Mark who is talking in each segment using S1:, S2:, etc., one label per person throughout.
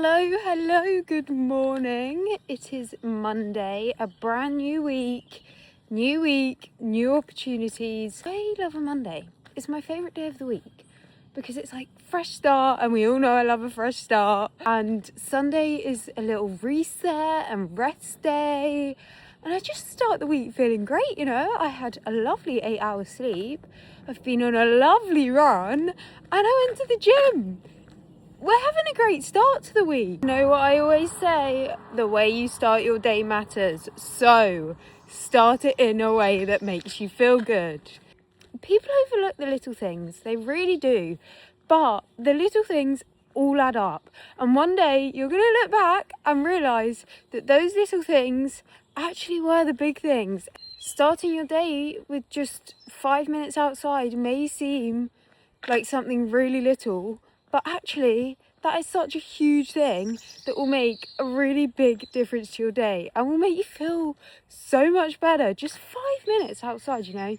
S1: Hello, good morning. It is Monday, a brand new week, new opportunities. I love a Monday. It's my favourite day of the week because it's like fresh start, and we all know I love a fresh start. And Sunday is a little reset and rest day. And I just start the week feeling great, you know. I had a lovely 8 hours sleep. I've been on a lovely run and I went to the gym. We're having a great start to the week. You know what I always say? The way you start your day matters. So start it in a way that makes you feel good. People overlook the little things. They really do. But the little things all add up. And one day you're going to look back and realise that those little things actually were the big things. Starting your day with just 5 minutes outside may seem like something really little, but actually that is such a huge thing that will make a really big difference to your day and will make you feel so much better. Just 5 minutes outside, you know.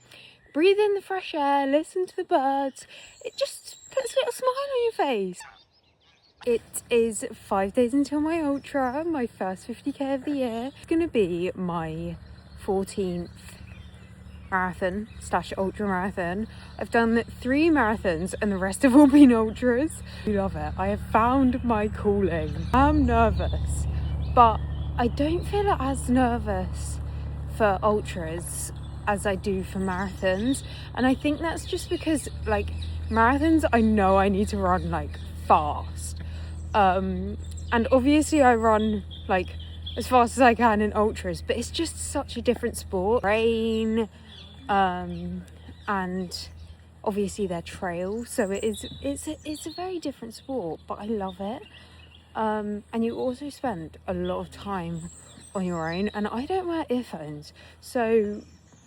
S1: Breathe in the fresh air, listen to the birds. It just puts a little smile on your face. It is 5 days until my ultra, my first 50k of the year. It's going to be my 14th marathon / ultra marathon. I've done 3 marathons and the rest have all been ultras. I love it. I have found my calling. I'm nervous, but I don't feel as nervous for ultras as I do for marathons. And I think that's just because, like, marathons, I know I need to run like fast. And obviously I run like as fast as I can in ultras, but it's just such a different sport. Rain, and obviously they're trails, so it's a very different sport, but I love it. And you also spend a lot of time on your own, and I don't wear earphones, so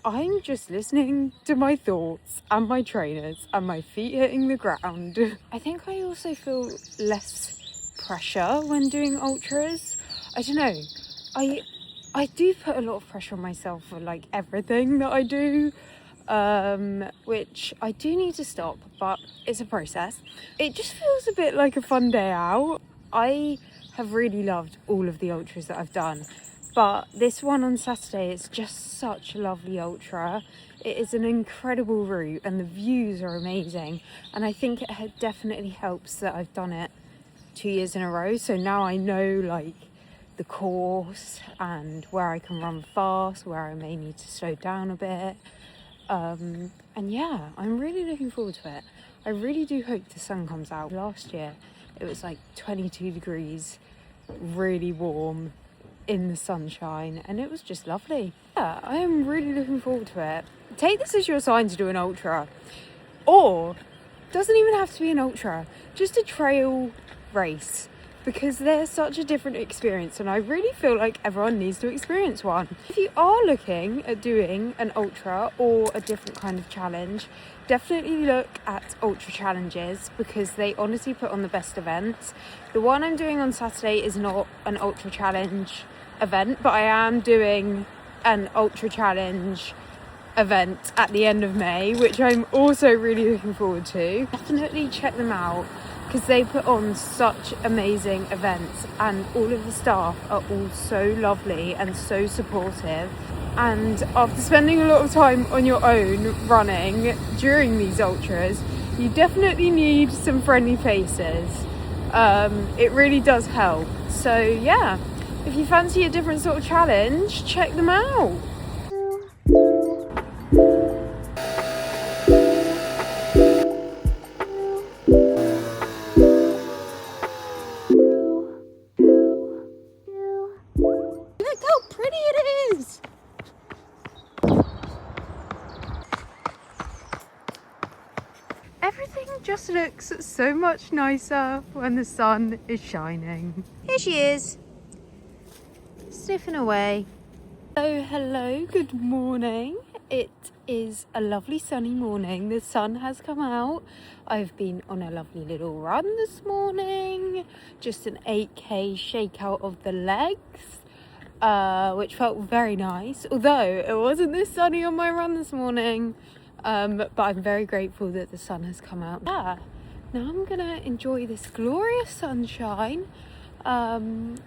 S1: I'm just listening to my thoughts and my trainers and my feet hitting the ground. I think I also feel less pressure when doing ultras. I don't know, I do put a lot of pressure on myself for like everything that I do, which I do need to stop, but it's a process. It just feels a bit like a fun day out. I have really loved all of the ultras that I've done, but this one on Saturday is just such a lovely ultra. It is an incredible route and the views are amazing, and I think it definitely helps that I've done it 2 years in a row, so now I know like the course and where I can run fast, where I may need to slow down a bit. And yeah, I'm really looking forward to it. I really do hope the sun comes out. Last year it was like 22 degrees, really warm in the sunshine, and it was just lovely. Yeah, I am really looking forward to it. Take this as your sign to do an ultra, or doesn't even have to be an ultra, just a trail race, because they're such a different experience and I really feel like everyone needs to experience one. If you are looking at doing an ultra or a different kind of challenge, definitely look at ultra challenges because they honestly put on the best events. The one I'm doing on Saturday is not an ultra challenge event, but I am doing an ultra challenge event at the end of May, which I'm also really looking forward to. Definitely check them out because they put on such amazing events and all of the staff are all so lovely and so supportive. And after spending a lot of time on your own running during these ultras, you definitely need some friendly faces. It really does help. So yeah, if you fancy a different sort of challenge, check them out. Everything just looks so much nicer when the sun is shining. Here she is, sniffing away. Hello, good morning. It is a lovely sunny morning. The sun has come out. I've been on a lovely little run this morning. Just an 8k shakeout of the legs, which felt very nice. Although it wasn't this sunny on my run this morning. But I'm very grateful that the sun has come out. Yeah, now I'm gonna enjoy this glorious sunshine and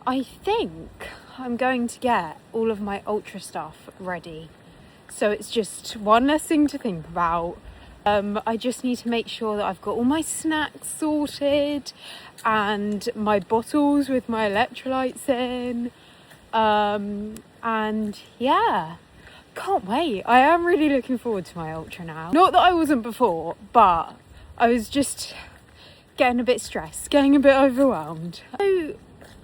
S1: I think I'm going to get all of my ultra stuff ready. So it's just one less thing to think about. I just need to make sure that I've got all my snacks sorted and my bottles with my electrolytes in. And yeah, can't wait. I am really looking forward to my ultra now. Not that I wasn't before, but I was just getting a bit stressed, getting a bit overwhelmed. So,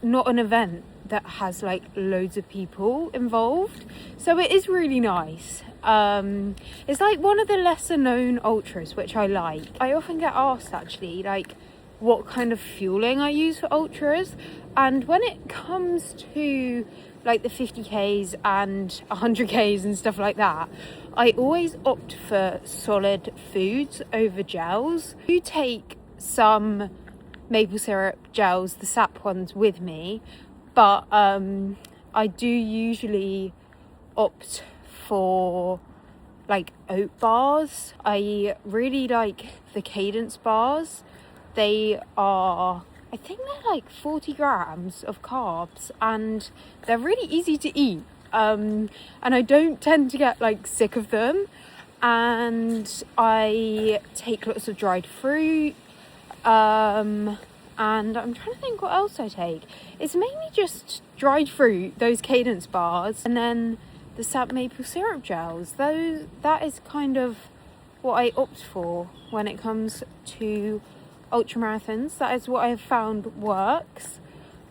S1: not an event that has like loads of people involved, so it is really nice. It's like one of the lesser known ultras, which I like. I often get asked actually like what kind of fueling I use for ultras, and when it comes to like the 50Ks and 100Ks and stuff like that, I always opt for solid foods over gels. I do take some maple syrup gels, the sap ones, with me, but I do usually opt for like oat bars. I really like the Cadence bars. They are, I think they're like 40 grams of carbs, and they're really easy to eat, and I don't tend to get like sick of them. And I take lots of dried fruit, and I'm trying to think what else I take. It's mainly just dried fruit, those Cadence bars, and then the sap maple syrup gels. That is kind of what I opt for when it comes to ultramarathons. That is what I have found works.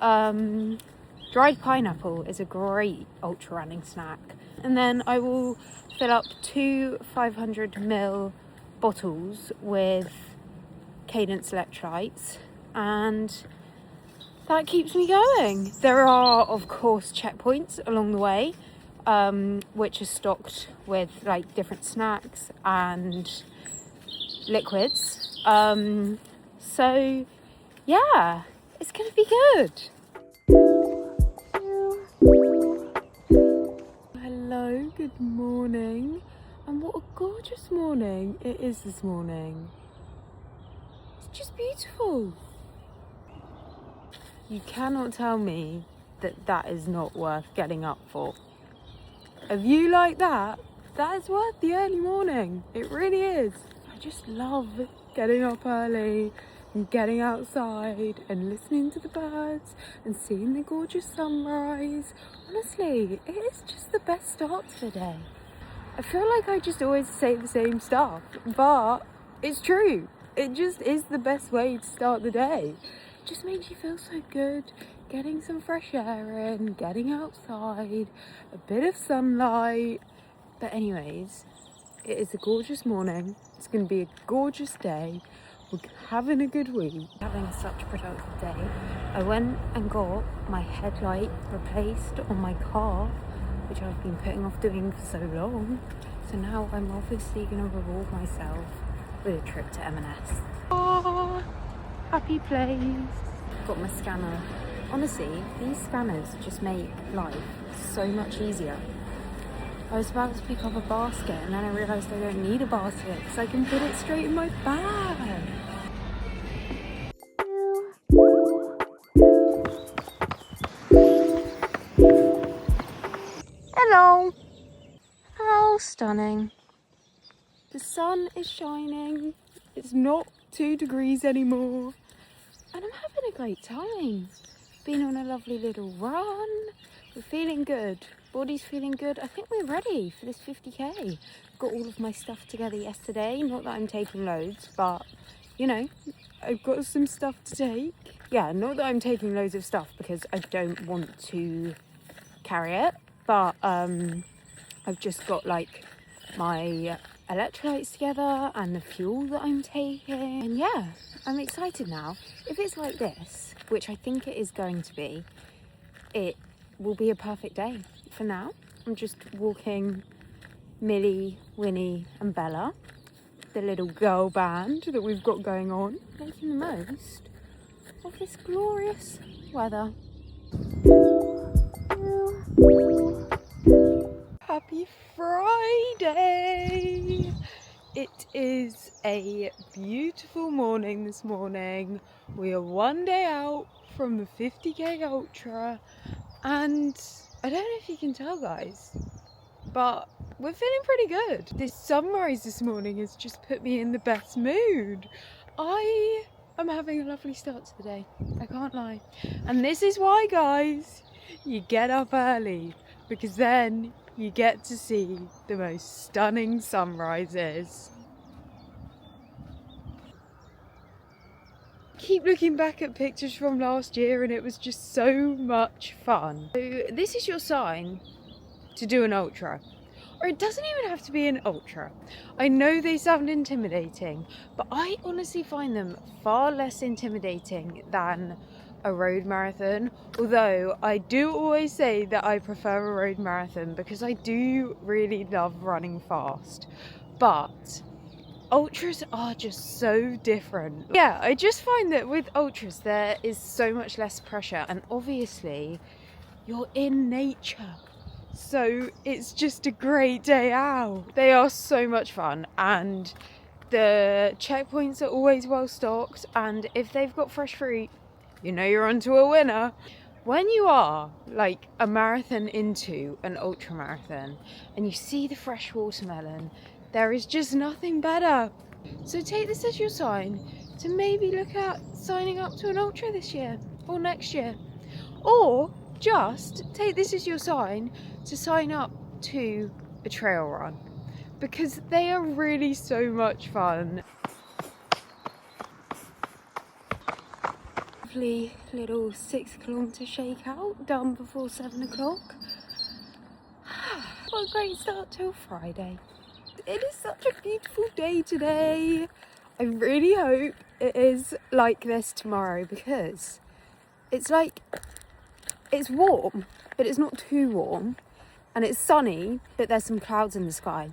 S1: Dried pineapple is a great ultra running snack. And then I will fill up 2 500ml bottles with Cadence electrolytes, and that keeps me going. There are of course checkpoints along the way, which are stocked with like different snacks and liquids. So yeah, it's gonna be good. Hello, good morning, and what a gorgeous morning it is this morning. It's just beautiful. You cannot tell me that that is not worth getting up for. A view like that, that is worth the early morning. It really is. I just love getting up early and getting outside and listening to the birds and seeing the gorgeous sunrise. Honestly, it is just the best start to the day. I feel like I just always say the same stuff, but it's true. It just is the best way to start the day. It just makes you feel so good. Getting some fresh air in, getting outside, a bit of sunlight. But anyways, it is a gorgeous morning. It's going to be a gorgeous day. We're having a good week. Having such a productive day. I went and got my headlight replaced on my car, which I've been putting off doing for so long. So now I'm obviously going to reward myself with a trip to M&S. Ah, happy place. Got my scanner. Honestly, these scanners just make life so much easier. I was about to pick up a basket and then I realised I don't need a basket because I can put it straight in my bag. Hello! How stunning. The sun is shining, it's not 2 degrees anymore, and I'm having a great time. Been on a lovely little run, we're feeling good, body's feeling good. I think we're ready for this 50k. Got all of my stuff together yesterday, not that I'm taking loads, but you know, I've got some stuff to take. Yeah, not that I'm taking loads of stuff because I don't want to carry it, but I've just got like my electrolytes together and the fuel that I'm taking, and yeah, I'm excited now. If it's like this, which I think it is going to be, it will be a perfect day. For now, I'm just walking Millie, Winnie and Bella, the little girl band that we've got going on, making the most of this glorious weather. Happy Friday! It is a beautiful morning this morning. We are one day out from the 50k ultra, and I don't know if you can tell, guys, but we're feeling pretty good. This sunrise this morning has just put me in the best mood. I am having a lovely start to the day, I can't lie. And this is why, guys, you get up early, because then you get to see the most stunning sunrises. Keep looking back at pictures from last year and it was just so much fun. So this is your sign to do an ultra. Or it doesn't even have to be an ultra. I know they sound intimidating, but I honestly find them far less intimidating than a road marathon. Although I do always say that I prefer a road marathon because I do really love running fast. But ultras are just so different. Yeah, I just find that with ultras there is so much less pressure, and obviously you're in nature. So it's just a great day out. They are so much fun, and the checkpoints are always well stocked, and if they've got fresh fruit, you know you're onto a winner. When you are like a marathon into an ultra marathon and you see the fresh watermelon, there is just nothing better. So take this as your sign to maybe look at signing up to an ultra this year or next year, or just take this as your sign to sign up to a trail run, because they are really so much fun. Lovely little 6 kilometre shakeout done before 7 o'clock. What a great start to Friday. It is such a beautiful day today. I really hope it is like this tomorrow, because it's warm, but it's not too warm, and it's sunny, but there's some clouds in the sky.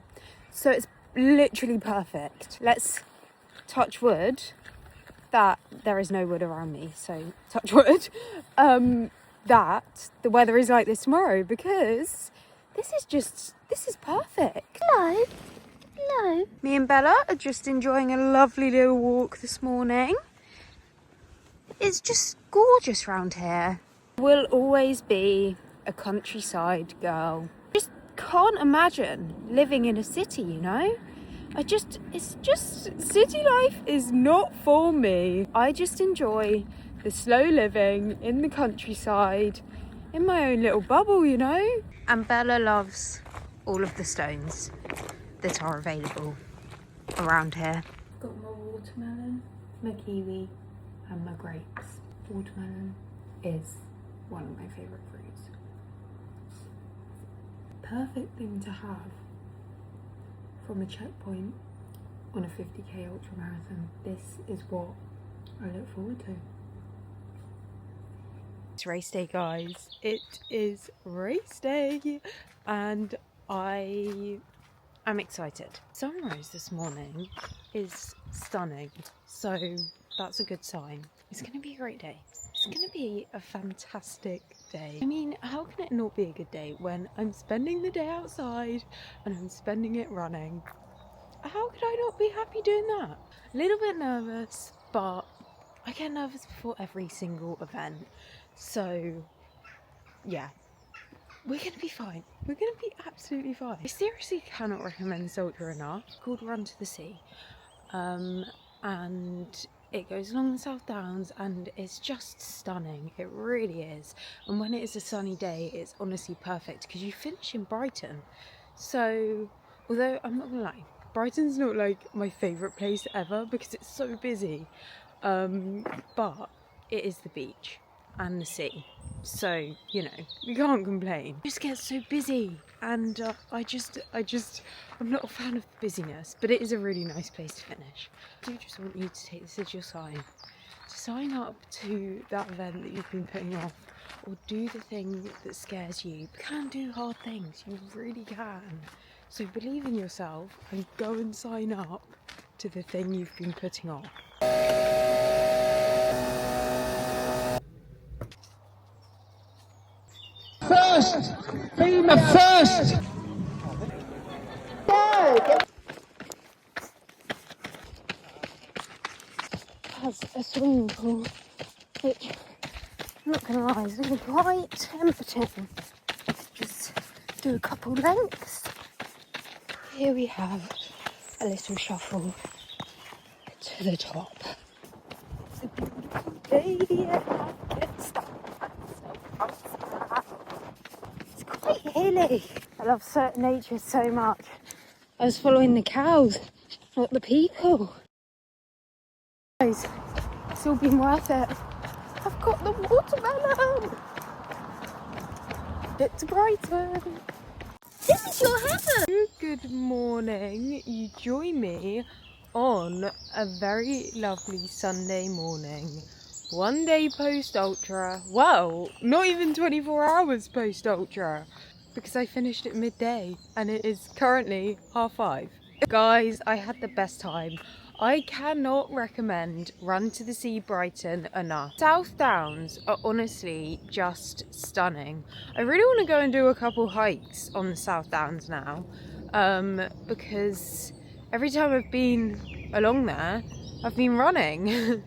S1: So it's literally perfect. Let's touch wood that there is no wood around me, so touch wood, that the weather is like this tomorrow, because this is perfect. Hello. Hello. Me and Bella are just enjoying a lovely little walk this morning. It's just gorgeous round here. Will always be a countryside girl. Just can't imagine living in a city, you know? City life is not for me. I just enjoy the slow living in the countryside, in my own little bubble, you know? And Bella loves all of the stones that are available around here. Got my watermelon, my kiwi, and my grapes. Watermelon is one of my favourite fruits. Perfect thing to have from a checkpoint on a 50k ultra marathon. This is what I look forward to. It's race day, guys. It is race day and I am excited. Sunrise this morning is stunning, so that's a good sign. It's going to be a great day. It's going to be a fantastic day. I mean, how can it not be a good day when I'm spending the day outside and I'm spending it running? How could I not be happy doing that? A little bit nervous, but I get nervous before every single event. So, yeah, we're going to be fine. We're going to be absolutely fine. I seriously cannot recommend this ultra enough. It's called Run to the Sea. And it goes along the South Downs and it's just stunning. It really is. And when it is a sunny day, it's honestly perfect because you finish in Brighton. So, although I'm not gonna lie, Brighton's not like my favourite place ever because it's so busy. But it is the beach and the sea. So, you know, you can't complain. It just gets so busy and I'm not a fan of the busyness, but it is a really nice place to finish. I do just want you to take this as your sign. To sign up to that event that you've been putting off, or do the thing that scares you. You can do hard things, you really can. So believe in yourself and go and sign up to the thing you've been putting off.
S2: First! Be the first!
S1: swimming pool, which I'm not going to lie, is looking quite tempting. Just do a couple lengths. Here we have a little shuffle to the top. It's a beautiful day and I can stop myself. It's quite hilly. I love certain nature so much. I was following the cows, not the people. Guys, it's all been worth it. I've got the watermelon. It's Brighton. This is your heaven. Good morning. You join me on a very lovely Sunday morning. One day post ultra. Well, not even 24 hours post ultra, because I finished at midday and it is currently 5:30. Guys, I had the best time. I cannot recommend Run to the Sea Brighton enough. South Downs are honestly just stunning. I really want to go and do a couple hikes on the South Downs now, because every time I've been along there, I've been running.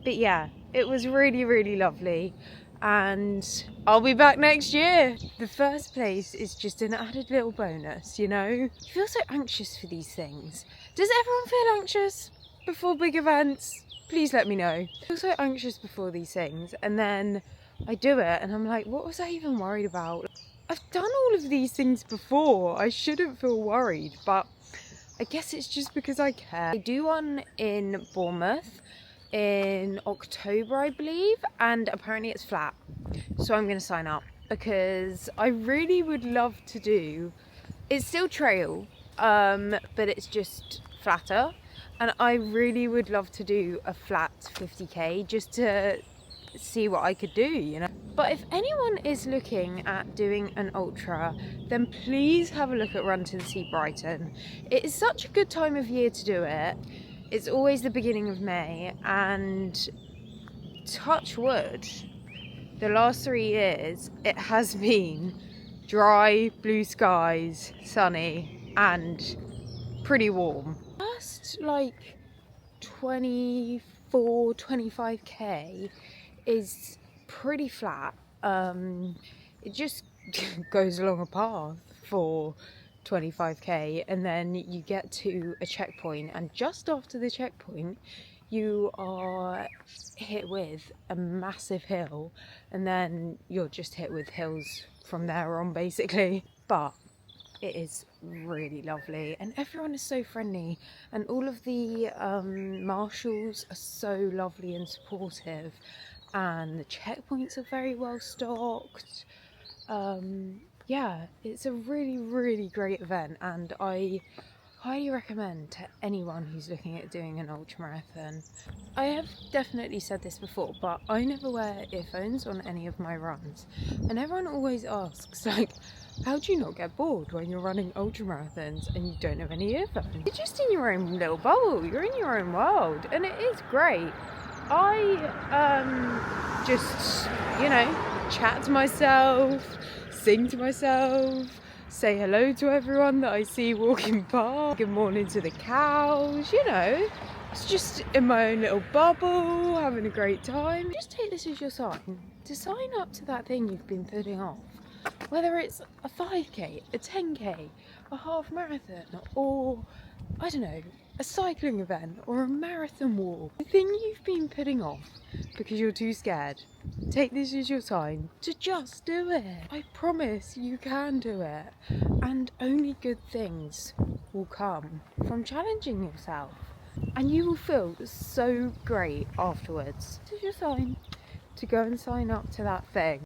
S1: But yeah, it was really, really lovely. And I'll be back next year. The first place is just an added little bonus, you know? You feel so anxious for these things. Does everyone feel anxious before big events? Please let me know. I feel so anxious before these things, and then I do it and I'm like, what was I even worried about? I've done all of these things before. I shouldn't feel worried, but I guess it's just because I care. I do one in Bournemouth in October, I believe, and apparently it's flat, so I'm going to sign up because I really would love to do. It's still trail, but it's just flatter, and I really would love to do a flat 50k just to see what I could do, you know. But if anyone is looking at doing an ultra, then please have a look at Run to the Sea Brighton. It is such a good time of year to do it. It's always the beginning of May, and touch wood, the last 3 years it has been dry, blue skies, sunny and pretty warm. First like 25k is pretty flat. It just goes along a path for 25k, and then you get to a checkpoint, and just after the checkpoint you are hit with a massive hill, and then you're just hit with hills from there on basically. But it is really lovely and everyone is so friendly, and all of the marshals are so lovely and supportive, and the checkpoints are very well stocked. Yeah, it's a really, really great event, and I highly recommend to anyone who's looking at doing an ultramarathon. I have definitely said this before, but I never wear earphones on any of my runs, and everyone always asks, like, how do you not get bored when you're running ultramarathons and you don't have any earphones? You're just in your own little bubble, you're in your own world, and it is great. I just, you know, chat to myself, sing to myself, say hello to everyone that I see walking past, good morning to the cows, you know. It's just in my own little bubble, having a great time. Just take this as your sign to sign up to that thing you've been putting off. Whether it's a 5k, a 10k, a half marathon, or, I don't know, a cycling event or a marathon walk. The thing you've been putting off because you're too scared. Take this as your sign to just do it. I promise you can do it, and only good things will come from challenging yourself, and you will feel so great afterwards. This is your sign to go and sign up to that thing.